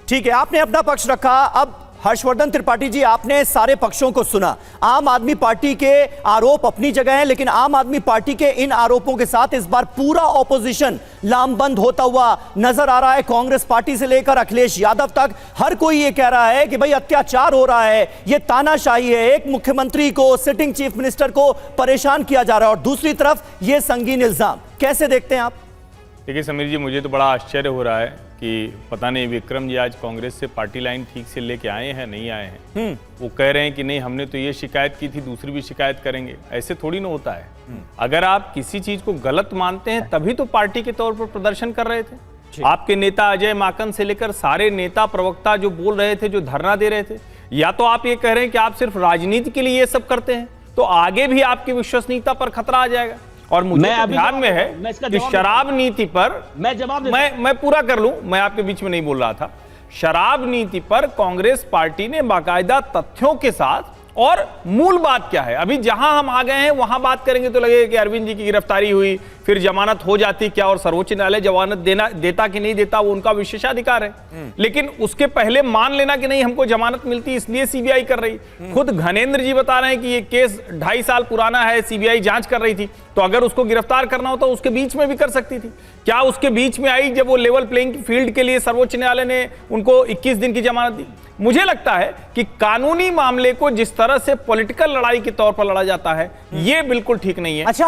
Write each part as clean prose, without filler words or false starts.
ठीक है, आपने अपना पक्ष रखा। अब हर्षवर्धन त्रिपाठी जी, आपने सारे पक्षों को सुना। आम आदमी पार्टी के आरोप अपनी जगह हैं, लेकिन आम आदमी पार्टी के इन आरोपों के साथ इस बार पूरा ऑपोजिशन लामबंद होता हुआ नजर आ रहा है। कांग्रेस पार्टी से लेकर अखिलेश यादव तक हर कोई ये कह रहा है कि भाई अत्याचार हो रहा है, ये तानाशाही है, एक मुख्यमंत्री को, सिटिंग चीफ मिनिस्टर को परेशान किया जा रहा है, और दूसरी तरफ ये संगीन इल्जाम। कैसे देखते हैं आप? देखिए समीर जी, मुझे तो बड़ा आश्चर्य हो रहा है कि पता नहीं विक्रम जी आज कांग्रेस से पार्टी लाइन ठीक से लेके आए हैं नहीं आए हैं। वो कह रहे हैं कि नहीं हमने तो ये शिकायत की थी, दूसरी भी शिकायत करेंगे। ऐसे थोड़ी ना होता है। अगर आप किसी चीज को गलत मानते हैं तभी तो पार्टी के तौर पर प्रदर्शन कर रहे थे। आपके नेता अजय माकन से लेकर सारे नेता प्रवक्ता जो बोल रहे थे, जो धरना दे रहे थे, या तो आप ये कह रहे हैं कि आप सिर्फ राजनीति के लिए ये सब करते हैं, तो आगे भी आपकी विश्वसनीयता पर खतरा आ जाएगा। और मुझे तो ध्यान में है कि शराब नीति पर मैं पूरा कर लूं, मैं आपके बीच में नहीं बोल रहा था। शराब नीति पर कांग्रेस पार्टी ने बाकायदा तथ्यों के साथ, और मूल बात क्या है, अभी जहां हम आ गए हैं वहां बात करेंगे तो लगेगा कि अरविंद जी की गिरफ्तारी हुई, फिर जमानत हो जाती क्या, और सर्वोच्च न्यायालय जमानत देता कि नहीं देता वो उनका विशेषाधिकार है। लेकिन उसके पहले मान लेना कि नहीं हमको जमानत मिलती इसलिए सीबीआई कर रही। खुद घनेंद्र जी बता रहे हैं कि ये केस 2.5 साल पुराना है, सीबीआई जांच कर रही थी, तो अगर उसको गिरफ्तार करना होता उसके बीच में भी कर सकती थी। क्या उसके बीच में आई जब वो लेवल प्लेइंग फील्ड के लिए सर्वोच्च न्यायालय ने उनको 21 दिन की जमानत दी? मुझे लगता है कि कानूनी मामले को जिस तरह से पॉलिटिकल लड़ाई के तौर पर लड़ा जाता है, ये बिल्कुल ठीक नहीं है। अच्छा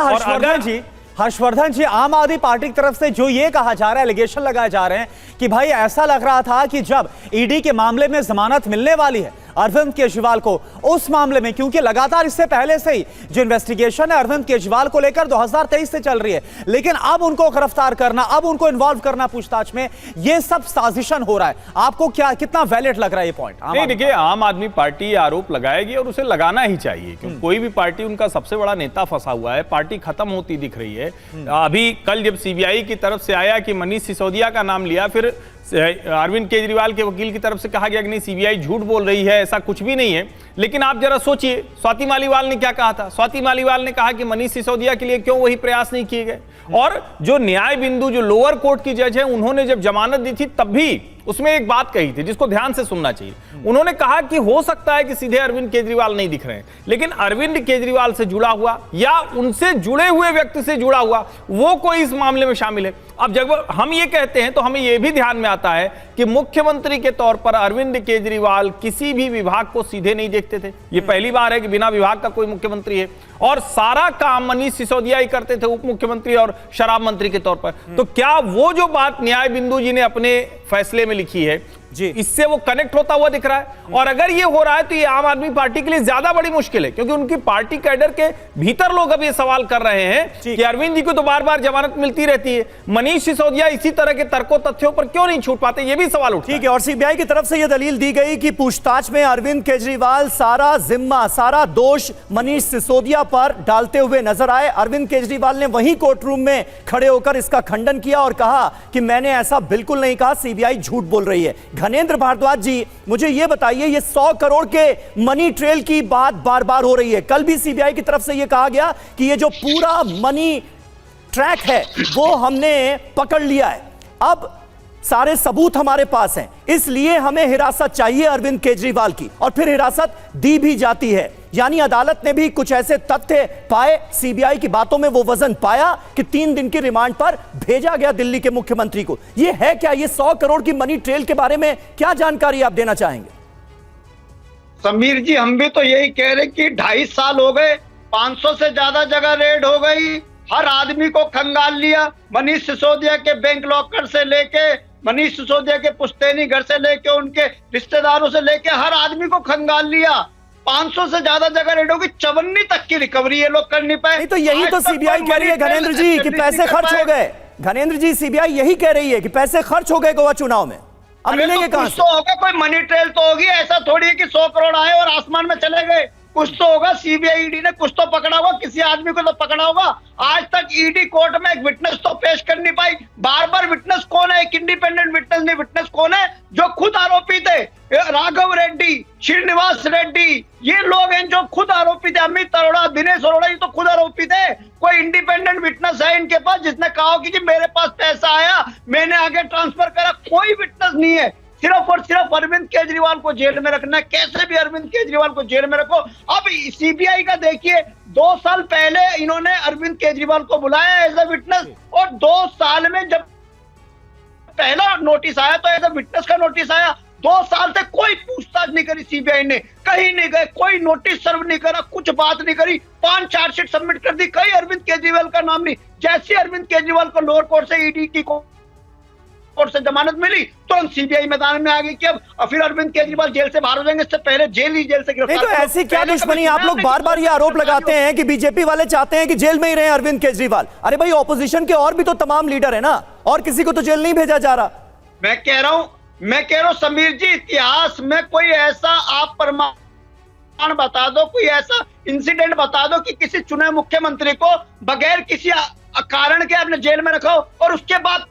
हर्षवर्धन जी, आम आदमी पार्टी की तरफ से जो ये कहा जा रहा है, एलिगेशन लगाए जा रहे हैं कि भाई ऐसा लग रहा था कि जब ईडी के मामले में जमानत मिलने वाली है अरविंद केजरीवाल को, उस मामले में, क्योंकि लगातार इससे पहले से ही जो इन्वेस्टिगेशन है अरविंद केजरीवाल को लेकर 2023 से चल रही है, लेकिन अब उनको गिरफ्तार करना, अब उनको इन्वॉल्व करना पूछताछ में, ये सब साजिशन हो रहा है। आपको क्या, कितना वैलिड लग रहा है ये पॉइंट? नहीं, देखिए आम आदमी पार्टी आरोप लगाएगी और उसे लगाना ही चाहिए, क्योंकि कोई भी पार्टी, उनका सबसे बड़ा नेता फंसा हुआ है, पार्टी खत्म होती दिख रही है। अभी कल जब सीबीआई की तरफ से आया कि मनीष सिसोदिया का नाम लिया, फिर अरविंद केजरीवाल के वकील की तरफ से कहा गया कि नहीं सीबीआई झूठ बोल रही है, ऐसा कुछ भी नहीं है। लेकिन आप जरा सोचिए, स्वाति मालीवाल ने क्या कहा था? स्वाति मालीवाल ने कहा कि मनीष सिसोदिया के लिए क्यों वही प्रयास नहीं किए गए। और जो न्याय बिंदु, जो लोअर कोर्ट की जज है, उन्होंने जब जमानत दी थी तब भी उसमें एक बात कही थी जिसको ध्यान से सुनना चाहिए। उन्होंने कहा कि हो सकता है कि सीधे अरविंद केजरीवाल नहीं दिख रहे हैं, लेकिन अरविंद केजरीवाल से जुड़ा हुआ या उनसे जुड़े हुए व्यक्ति से जुड़ा हुआ वो कोई इस मामले में शामिल है। अब जब हम ये कहते हैं तो हमें यह भी ध्यान में आता है कि मुख्यमंत्री के तौर पर अरविंद केजरीवाल किसी भी विभाग को सीधे नहीं देखते थे। ये पहली बार है कि बिना विभाग का कोई मुख्यमंत्री है, और सारा काम मनीष सिसोदिया ही करते थे, उप मुख्यमंत्री और शराब मंत्री के तौर पर। तो क्या वो जो बात न्याय बिंदु जी ने अपने फैसले में लिखी है जी, इससे वो कनेक्ट होता हुआ दिख रहा है? और अगर ये हो रहा है तो ये आम आदमी पार्टी के लिए ज्यादा बड़ी मुश्किल है, क्योंकि उनकी पार्टी कैडर के भीतर लोग अब ये सवाल कर रहे हैं कि अरविंद जी को तो बार बार जमानत मिलती रहती है, मनीष सिसोदिया इसी तरह के तर्कों तथ्यों पर क्यों नहीं छूट पाते, ये भी सवाल उठता है। ठीक है, और सीबीआई की तरफ से यह दलील दी गई कि पूछताछ में अरविंद केजरीवाल सारा जिम्मा, सारा दोष मनीष सिसोदिया पर डालते हुए नजर आए। अरविंद केजरीवाल ने वहीं कोर्ट रूम में खड़े होकर इसका खंडन किया और कहा कि मैंने ऐसा बिल्कुल नहीं कहा, सीबीआई झूठ बोल रही है। घनेंद्र भारद्वाज जी, मुझे यह बताइए, ये 100 करोड़ के मनी ट्रेल की बात बार बार हो रही है। कल भी सीबीआई की तरफ से यह कहा गया कि ये जो पूरा मनी ट्रैक है वो हमने पकड़ लिया है, अब सारे सबूत हमारे पास हैं, इसलिए हमें हिरासत चाहिए अरविंद केजरीवाल की, और फिर हिरासत दी भी जाती है। यानी अदालत ने भी कुछ ऐसे तथ्य पाए, सीबीआई की बातों में वो वजन पाया कि 3 दिन की रिमांड पर भेजा गया दिल्ली के मुख्यमंत्री को। ये है क्या? ये 100 करोड़ की मनी ट्रेल के बारे में क्या जानकारी आप देना चाहेंगे? समीर जी, हम भी तो यही कह रहे कि 2.5 साल हो गए, 500 से ज्यादा जगह रेड हो गई, हर आदमी को खंगाल लिया। मनीष सिसोदिया के बैंक लॉकर से लेके, मनीष सिसोदिया के पुश्तैनी घर से लेके, उनके रिश्तेदारों से लेके हर आदमी को खंगाल लिया। 500 से ज्यादा जगह रेड होगी, 54 तक की रिकवरी ये लोग कर नहीं पाए। तो यही तो सीबीआई कह रही है घनेंद्र जी कि पैसे खर्च हो गए। घनेंद्र जी, सीबीआई यही कह रही है कि पैसे खर्च हो गए गोवा चुनाव में, अब मिलेंगे कहां से? तो होगा, कोई मनी ट्रेल तो होगी, ऐसा थोड़ी है कि 100 करोड़ आए और आसमान में चले गए। कुछ तो होगा, सीबीआई ईडी ने कुछ तो पकड़ा होगा, किसी आदमी को तो पकड़ा होगा। आज तक ईडी कोर्ट में एक विटनेस तो पेश कर नहीं पाई। बार बार विटनेस कौन है? एक इंडिपेंडेंट विटनेस नहीं, विटनेस कौन है? जो खुद आरोपी थे, राघव रेड्डी, श्रीनिवास रेड्डी, ये लोग हैं जो खुद आरोपी थे। अमित अरोड़ा, दिनेश अरोड़ा, ये तो खुद आरोपी थे। कोई इंडिपेंडेंट विटनेस है इनके पास जिसने कहा कि जी मेरे पास पैसा आया, मैंने आगे ट्रांसफर करा? कोई विटनेस नहीं है। सिर्फ और सिर्फ अरविंद केजरीवाल को जेल में रखना है, कैसे भी अरविंद केजरीवाल को जेल में रखो। अब सीबीआई का देखिए, 2 साल पहले इन्होंने अरविंद केजरीवाल को बुलाया एज अ विटनेस, और 2 साल में जब पहला नोटिस आया तो एज अ विटनेस का नोटिस आया। 2 साल से कोई पूछताछ नहीं करी सीबीआई ने, कहीं नहीं गए, कोई नोटिस सर्व नहीं करा, कुछ बात नहीं करी, 5 चार्जशीट सबमिट कर दी, कहीं अरविंद केजरीवाल का नाम नहीं। जैसे अरविंद केजरीवाल को लोअर कोर्ट से ईडी की कोर्ट से जमानत मिली, तुरंत सीबीआई मैदान में आ गई कि अब फिर अरविंद केजरीवाल जेल से बाहर हो जाएंगे, इससे पहले जेल से गिरफ्तार। नहीं तो ऐसी क्या दुश्मनी? आप लोग बार बार ये आरोप लगाते हैं कि बीजेपी वाले चाहते हैं कि जेल में ही रहे अरविंद केजरीवाल। अरे भाई, ऑपोजिशन के और भी तो तमाम लीडर है ना, और किसी को तो जेल नहीं भेजा जा रहा। मैं कह रहा हूं समीर जी, इतिहास में कोई ऐसा आप प्रमाण बता दो, कोई ऐसा इंसिडेंट बता दो कि किसी चुने मुख्यमंत्री को बगैर किसी कारण के आपने जेल में रखा हो और उसके बाद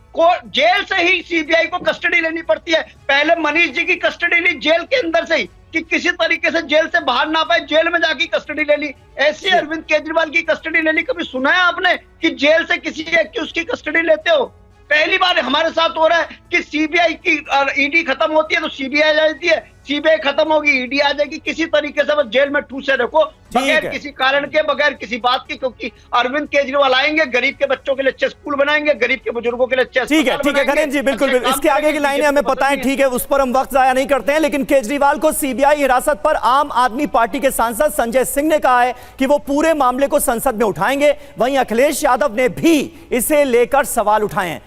जेल से ही सीबीआई को कस्टडी लेनी पड़ती है। पहले मनीष जी की कस्टडी ली जेल के अंदर से ही, कि किसी तरीके से जेल से बाहर ना पाए, जेल में जाके कस्टडी ले ली। ऐसी अरविंद केजरीवाल की कस्टडी ले ली। कभी सुना है आपने कि जेल से किसी उसकी कस्टडी लेते हो? पहली बार हमारे साथ हो रहा है कि सीबीआई की ईडी खत्म होती है तो सीबीआई आ जाती है, सीबीआई खत्म होगी ईडी आ जाएगी। किसी तरीके से बस जेल में ठूसे रखो, बगैर किसी कारण के, बगैर किसी बात की, क्योंकि अरविंद केजरीवाल आएंगे, गरीब के बच्चों के लिए अच्छे स्कूल बनाएंगे, गरीब के बुजुर्गों के लिए अच्छे ठीक है घनेन जी, बिल्कुल। इसके आगे की लाइनें हमें पता है, ठीक है, उस पर हम वक्त जाया नहीं करते हैं। लेकिन केजरीवाल को सीबीआई हिरासत पर आम आदमी पार्टी के सांसद संजय सिंह ने कहा है कि वो पूरे मामले को संसद में उठाएंगे। वहीं अखिलेश यादव ने भी इसे लेकर सवाल उठाए हैं।